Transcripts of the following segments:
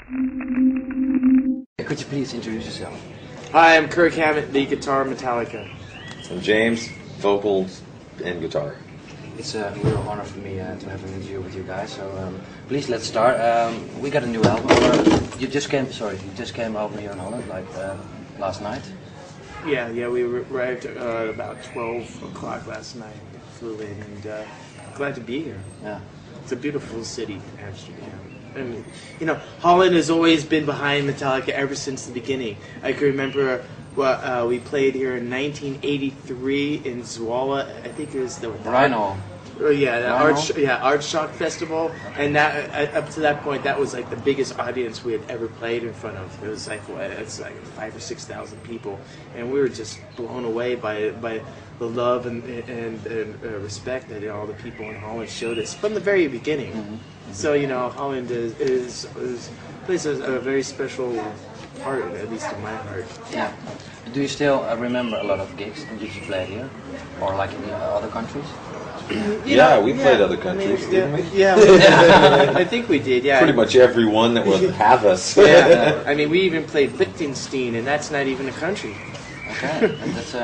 Could you please introduce yourself? Hi, I'm Kirk Hammett, lead guitar, Metallica. I'm James, vocals and guitar. It's a real honor for me to have an interview with you guys. So please, let's start. We got a new album. You just came over here in Holland like last night. Yeah, we arrived about 12 o'clock last night. Flew in and glad to be here. Yeah. It's a beautiful city, Amsterdam. And, you know, Holland has always been behind Metallica ever since the beginning. I can remember we played here in 1983 in Zwolle. I think it was the Rhino. Aardschok Festival, and that up to that point, that was like the biggest audience we had ever played in front of. It was like 5,000 or 6,000 people, and we were just blown away by the love and respect that all the people in Holland showed us from the very beginning. Mm-hmm. So you know, Holland plays a very special part, at least in my heart. Yeah. Do you still remember a lot of gigs that you played here, or like in other countries? We played other countries, didn't we? Yeah, I think we did. Yeah, pretty much everyone that would have us. Yeah, I mean, we even played Liechtenstein, and that's not even a country. Okay, and that's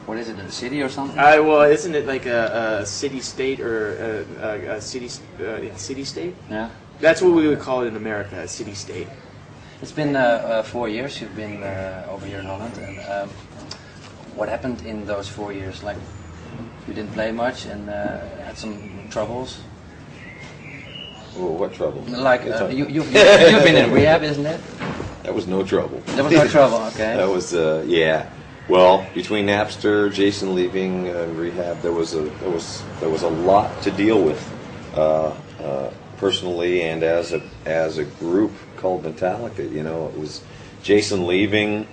what is it? A city or something? Well, isn't it like a city-state or a city-state? Yeah. That's what we would call it in America, a city-state. It's been 4 years you've been over here in Holland, and what happened in those 4 years? Like, you didn't play much and had some troubles. Oh, what trouble? Like you've been in rehab, isn't it? That was no trouble. There was no trouble. Okay. That was yeah. Well, between Napster, Jason leaving, rehab, there was a lot to deal with, personally and as a group called Metallica. You know, it was Jason leaving.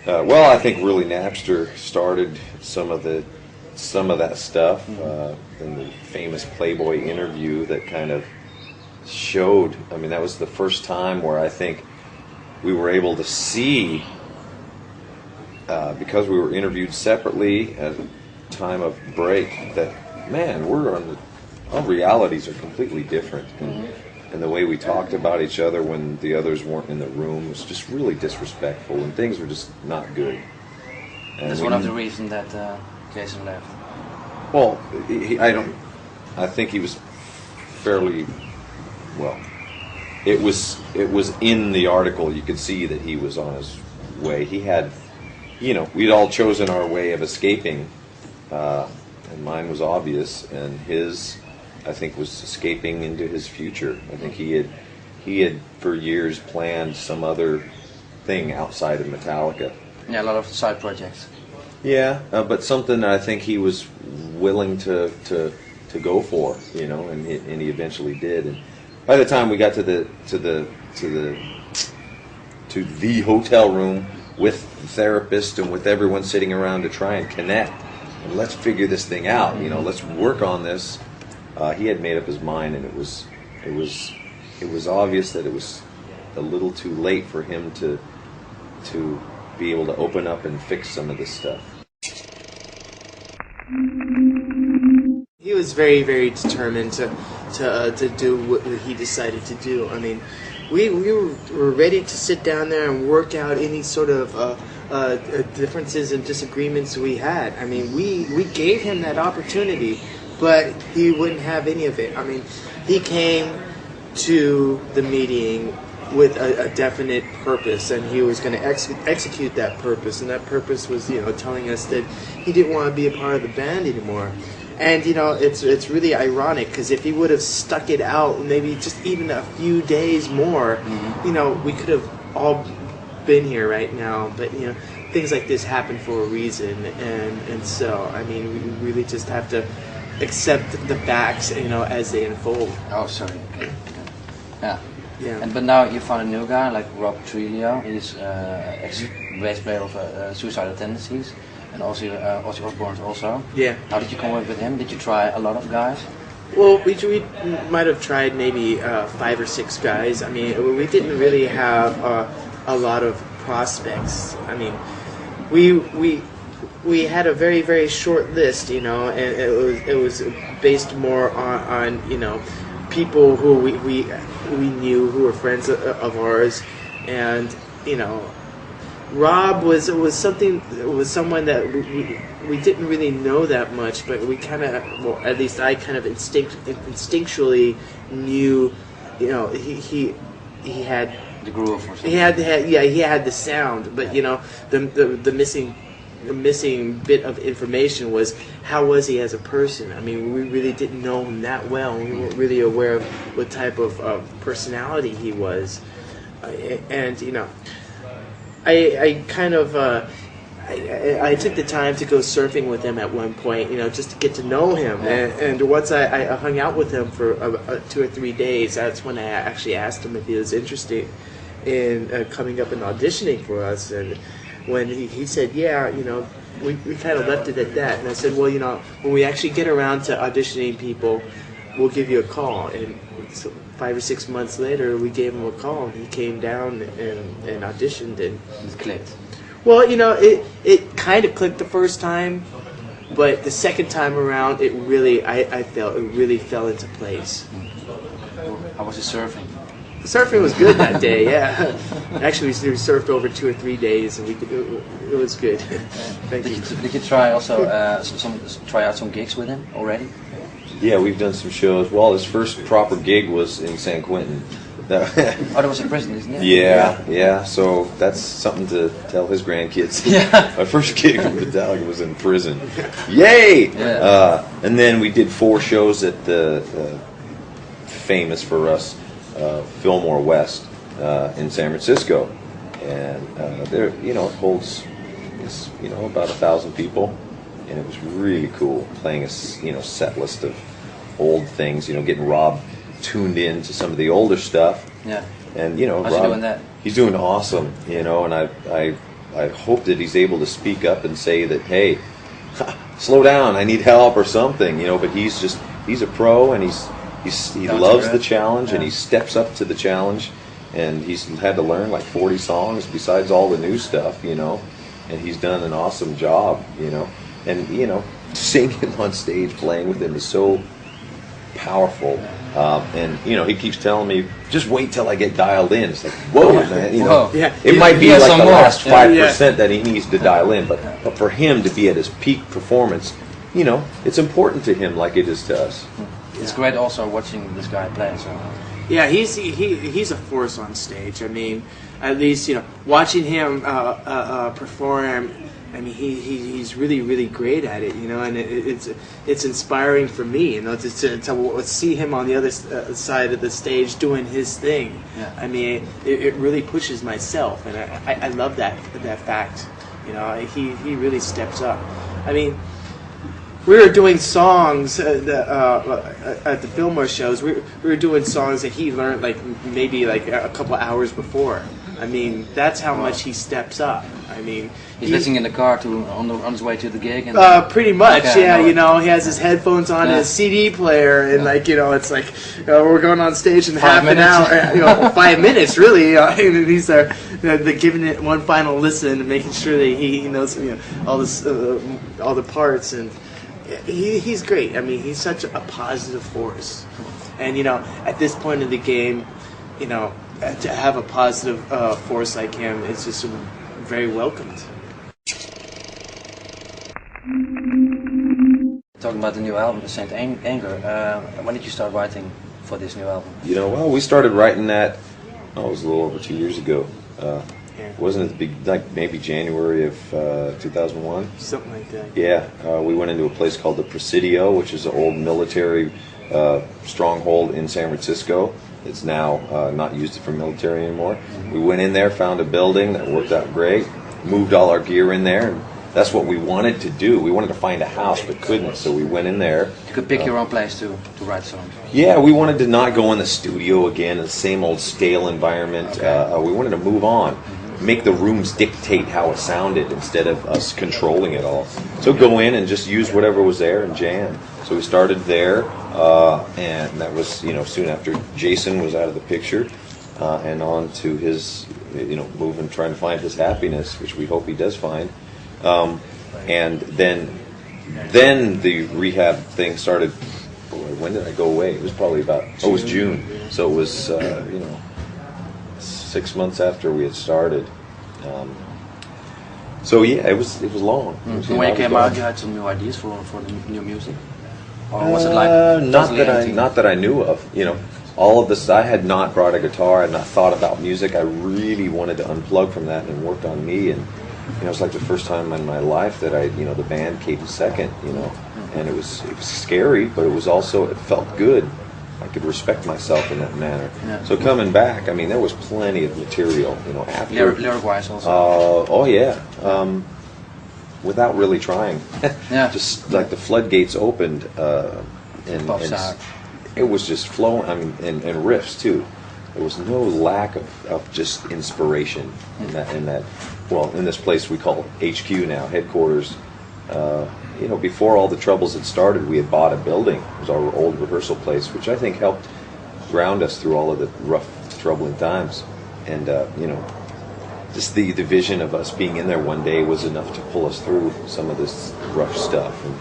Well, I think really Napster started some of that stuff. In the famous Playboy interview that kind of showed. I mean, that was the first time where I think we were able to see. Because we were interviewed separately at a time of break, that man, our realities are completely different, and the way we talked about each other when the others weren't in the room was just really disrespectful, and things were just not good. And that's one of the reasons that Jason left. Well, I think he was fairly well. It was in the article. You could see that he was on his way. He had. You know, we'd all chosen our way of escaping, and mine was obvious, and his, I think, was escaping into his future. I think he had for years planned some other thing outside of Metallica. Yeah, a lot of side projects. Yeah, but something that I think he was willing to go for, you know, and he eventually did. And by the time we got to the hotel room with the therapist and with everyone sitting around to try and connect, and let's figure this thing out. You know, let's work on this. He had made up his mind, and it was obvious that it was a little too late for him to be able to open up and fix some of this stuff. He was very, very determined to do what he decided to do. I mean, we were ready to sit down there and work out any sort of differences and disagreements we had. I mean, we gave him that opportunity, but he wouldn't have any of it. I mean, he came to the meeting with a definite purpose, and he was going to execute that purpose, and that purpose was, you know, telling us that he didn't want to be a part of the band anymore. And, you know, it's really ironic, because if he would have stuck it out maybe just even a few days more, you know, we could have all been here right now. But, you know, things like this happen for a reason. And so, I mean, we really just have to accept the facts, you know, as they unfold. Oh, sorry. Yeah. Yeah. But now you found a new guy, like Rob Trujillo. He's ex-bass player of Suicidal Tendencies. And also Ozzy Osbourne also. Yeah. How did you come up with him? Did you try a lot of guys? Well, we might have tried maybe 5 or 6 guys. I mean, we didn't really have a lot of prospects. I mean, we had a very, very short list, you know, and it was based more on you know, people who we we knew, who were friends of ours, and Rob was someone that we didn't really know that much, but we kind of, well, at least I kind of instinctually knew, he had the groove or something. he had the sound, but the missing bit of information was, how was he as a person? I mean, we really didn't know him that well. We weren't really aware of what type of personality he was, and I kind of I took the time to go surfing with him at one point, just to get to know him. And once I hung out with him for 2 or 3 days, that's when I actually asked him if he was interested in coming up and auditioning for us. And when he said, yeah, we kind of left it at that. And I said, well, when we actually get around to auditioning people, we'll give you a call. And so 5 or 6 months later, we gave him a call, and he came down and auditioned. And it clicked. Well, it kind of clicked the first time, but the second time around, it really, I felt, it really fell into place. How was the surfing? The surfing was good that day, yeah. Actually, we surfed over 2 or 3 days, and it was good. Thank you. Did you try also try out some gigs with him already? Yeah, we've done some shows. Well, his first proper gig was in San Quentin. That was in prison, isn't it? Yeah. So that's something to tell his grandkids. Yeah. My first gig with Metallica was in prison. Yay! Yeah. And then we did 4 shows at the famous for us Fillmore West in San Francisco, and there, it holds about 1,000 people, and it was really cool playing a set list of old things. Getting Rob tuned in to some of the older stuff. Yeah. And how's Rob, he doing that? He's doing awesome. And I hope that he's able to speak up and say that, hey, slow down, I need help or something. But he's a pro, and he loves the challenge, and he steps up to the challenge, and he's had to learn like 40 songs besides all the new stuff, and he's done an awesome job, and seeing him on stage playing with him is so powerful. And he keeps telling me, just wait till I get dialed in. It's like, whoa, man, Whoa. Yeah. It might be like the last 5% that he needs to dial in, but for him to be at his peak performance, it's important to him like it is to us. It's great also watching this guy play. So. Yeah, he's a force on stage. I mean, at least watching him perform. I mean, he's really, really great at it, and it's inspiring for me, to see him on the other side of the stage doing his thing. Yeah. I mean, it really pushes myself, and I love that fact. He really steps up. I mean, we were doing songs at the Fillmore shows. We were doing songs that he learned maybe a couple hours before. I mean, that's how much he steps up. I mean, he's listening in the car on his way to the gig. And pretty much, okay, yeah. He has his headphones on, his CD player, and it's like we're going on stage in half an hour, 5 minutes really. And he's there, giving it one final listen and making sure that he knows all this, all the parts, and he's great. I mean, he's such a positive force, and at this point in the game, to have a positive force like him is just very welcomed. Talking about the new album, Saint Anger. When did you start writing for this new album? Well, we started writing that. It was a little over 2 years ago. Wasn't it maybe January of 2001? Something like that. Yeah, we went into a place called the Presidio, which is an old military stronghold in San Francisco. It's now not used for military anymore. We went in there, found a building that worked out great, moved all our gear in there, and that's what we wanted to do. We wanted to find a house but couldn't, so we went in there. You could pick your own place to write songs. Yeah, we wanted to not go in the studio again, the same old stale environment. Okay. We wanted to move on, make the rooms dictate how it sounded instead of us controlling it all. So go in and just use whatever was there and jam. So we started there, and that was soon after Jason was out of the picture, and on to his moving, trying to find his happiness, which we hope he does find. And then the rehab thing started. Boy, when did I go away? It was probably about, it was June. So it was, 6 months after we had started. So yeah, it was long. When you came out, you had some new ideas for the new music, or was it like not that I knew of? All of this, I had not brought a guitar. I had not thought about music. I really wanted to unplug from that and worked on me. And it was like the first time in my life that the band came second. And it was scary, but it was also, it felt good. I could respect myself in that manner. Yeah. So coming back, I mean, there was plenty of material. After lyric-wise also. Oh yeah. Without really trying. Yeah. Just like the floodgates opened, and it was just flowing. I mean, and riffs too. There was no lack of just inspiration in that. Well, in this place we call HQ now, headquarters. Before all the troubles had started, we had bought a building. It was our old rehearsal place, which I think helped ground us through all of the rough, troubling times. And just the vision of us being in there one day was enough to pull us through some of this rough stuff. And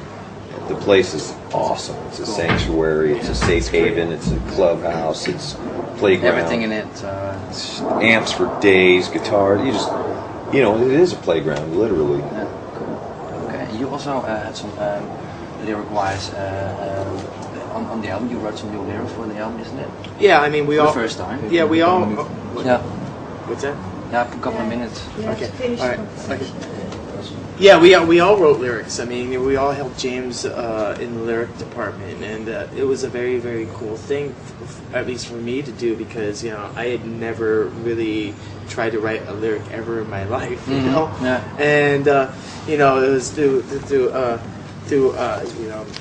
the place is awesome. It's a sanctuary. It's a safe haven. It's a clubhouse. It's playground. Everything in it. Amps for days, guitar. It is a playground, literally. Yeah. Okay. You also had some lyric-wise on the album. You wrote some new lyrics for the album, isn't it? Yeah, I mean, we for all. The first time. Yeah, we all. Yeah. What's that? Yeah, a couple of minutes. Okay. All right. Okay. Yeah, we all wrote lyrics. I mean, we all helped James in the lyric department, and it was a very, very cool thing, at least for me to do, because I had never really tried to write a lyric ever in my life, Yeah. And it was through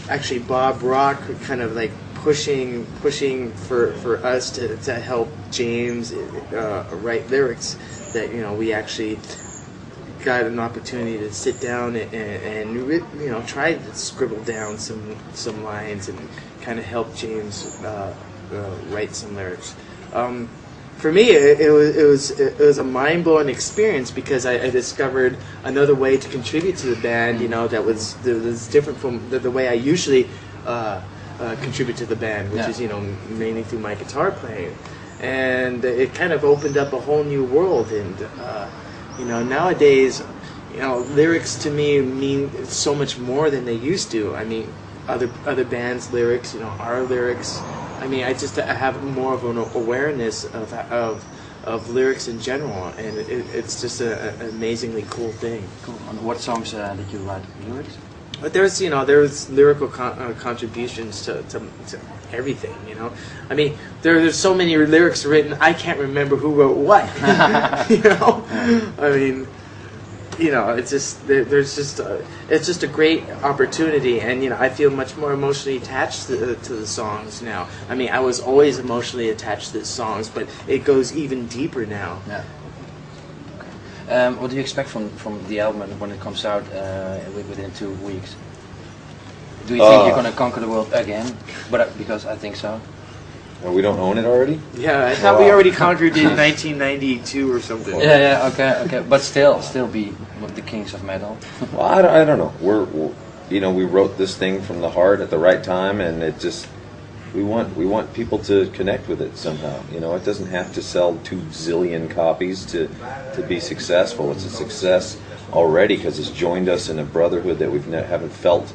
actually Bob Rock kind of like pushing for us to help James write lyrics that we actually got an opportunity to sit down and try to scribble down some lines and kind of help James write some lyrics. For me, it was a mind-blowing experience because I discovered another way to contribute to the band. That was different from the way I usually contribute to the band, which is mainly through my guitar playing, and it kind of opened up a whole new world. And nowadays, lyrics to me mean so much more than they used to. I mean, other bands' lyrics, our lyrics. I mean, I have more of an awareness of lyrics in general, and it's just an amazingly cool thing. Cool. And what songs did you write lyrics? But there's lyrical contributions to everything. I mean, there's so many lyrics written. I can't remember who wrote what. I mean, it's just a great opportunity, and I feel much more emotionally attached to the songs now. I mean, I was always emotionally attached to the songs, but it goes even deeper now. Yeah. Okay. What do you expect from the album when it comes out within 2 weeks? Do you think you're going to conquer the world again? Because I think so. We don't own it already? Yeah, I thought we already conquered it in 1992 or something. Yeah, okay. But still be the kings of metal. Well, I don't know. We wrote this thing from the heart at the right time, and it just we want people to connect with it somehow. It doesn't have to sell 2 zillion copies to be successful. It's a success already because it's joined us in a brotherhood that haven't felt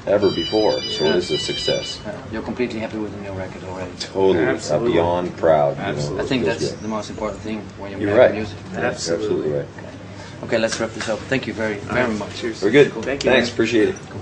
ever before, so it is a success. You're completely happy with the new record already? Totally. I'm beyond proud. I think that's the most important thing when you're making right. Music. Absolutely right. Okay, let's wrap this up. Thank you very much. Very good. Thank you. Thanks, appreciate it. Cool.